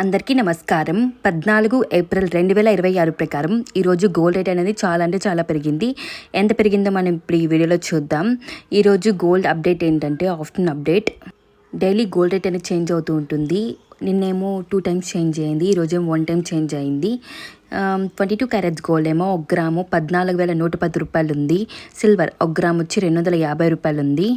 అందరికీ నమస్కారం. 14 ఏప్రిల్ 2026 ప్రకారం ఈరోజు గోల్డ్ రేట్ అనేది చాలా పెరిగింది. ఎంత పెరిగిందో మనం ఇప్పుడు ఈ వీడియోలో చూద్దాం. ఈరోజు గోల్డ్ అప్డేట్ ఏంటంటే afternoon update. Daily gold rate అనేది చేంజ్ అవుతూ ఉంటుంది. నిన్నేమో 2 టైమ్స్ చేంజ్ అయింది, ఈరోజేమో 1 టైం చేంజ్ అయింది. 22 క్యారెట్స్ గోల్డ్ ఏమో 1 గ్రాము 14,110 రూపాయలు ఉంది. సిల్వర్ 1 గ్రామ్ వచ్చి 250 రూపాయలు ఉంది.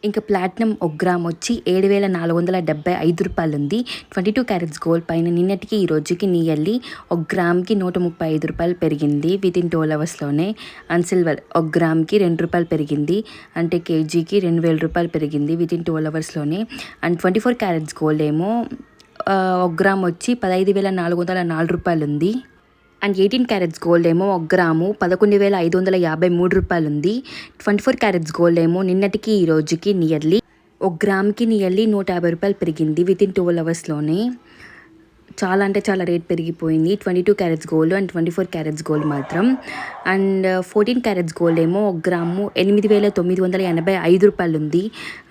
ఇంకా ప్లాటినం 1 గ్రామ్ వచ్చి 7,475 రూపాయలు ఉంది. 22 క్యారెట్స్ గోల్డ్ పైన నిన్నటికి ఈ రోజుకి నియర్లీ 1 గ్రామ్కి 135 రూపాయలు పెరిగింది వితిన్ 12 అవర్స్లోనే. అండ్ సిల్వర్ 1 గ్రామ్కి 2 రూపాయలు పెరిగింది, అంటే కేజీకి 2,000 రూపాయలు పెరిగింది వితిన్ 12 అవర్స్లోనే. అండ్ 24 క్యారెట్స్ గోల్డ్ ఏమో 1 గ్రామ్ వచ్చి 15,404 రూపాయలు ఉంది. అండ్ 18 క్యారెట్స్ గోల్డ్ ఏమో 1 గ్రాము 11,553 రూపాయలు ఉంది. 24 క్యారెట్స్ గోల్డ్ ఏమో నిన్నటికి ఈ రోజుకి నియర్లీ 1 గ్రామ్కి నియర్లీ 150 రూపాయలు పెరిగింది వితిన్ 12 అవర్స్లోనే. చాలా రేట్ పెరిగిపోయింది 22 carats gold and 24 carats gold మాత్రం. అండ్ 14 క్యారెట్స్ గోల్డ్ ఏమో 1 గ్రాము 8,985 రూపాయలు ఉంది.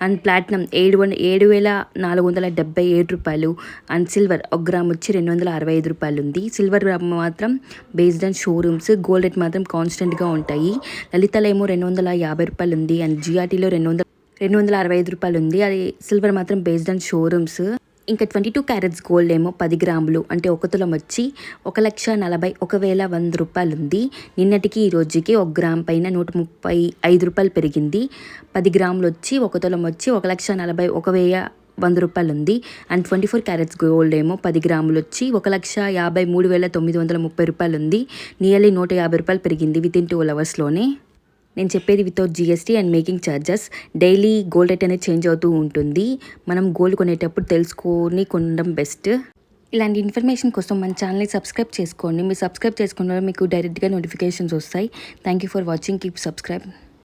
అండ్ ప్లాటినం 7,477 రూపాయలు. అండ్ సిల్వర్ 1 గ్రామ్ వచ్చి 265 రూపాయలు ఉంది. సిల్వర్ మాత్రం based on showrooms, gold rate మాత్రం కాన్స్టెంట్గా ఉంటాయి. లలితలో ఏమో 250 రూపాయలు ఉంది. అండ్ జిఆర్టీలో 265 రూపాయలు ఉంది. అది సిల్వర్ మాత్రం బేస్డ్ ఆన్ షోరూమ్స్. ఇంకా 22 క్యారెట్స్ గోల్డ్ ఏమో 10 గ్రాములు అంటే 1 తులం వచ్చి 1,41,100 రూపాయలు ఉంది. నిన్నటికి ఈ రోజుకి 1 గ్రామ్ పైన 135 రూపాయలు పెరిగింది. 10 గ్రాములు వచ్చి 1 తులం వచ్చి 1,41,100 రూపాయలు ఉంది. అండ్ 24 క్యారెట్స్ గోల్డ్ ఏమో 10 గ్రాములు వచ్చి 1,53,930 రూపాయలు ఉంది. నియర్లీ 150 రూపాయలు పెరిగింది వితిన్ 12 అవర్స్లోనే. నేను చెప్పేది without GST and making charges. Daily gold rate అనేది చేంజ్ అవుతూ ఉంటుంది. మనం గోల్డ్ కొనేటప్పుడు తెలుసుకొని కొనడం బెస్ట్. ఇలాంటి ఇన్ఫర్మేషన్ కోసం మన ఛానల్ని సబ్స్క్రైబ్ చేసుకోండి. మీరు సబ్స్క్రైబ్ చేసుకున్న మీకు డైరెక్ట్గా నోటిఫికేషన్స్ వస్తాయి. Thank you for watching. Keep subscribe.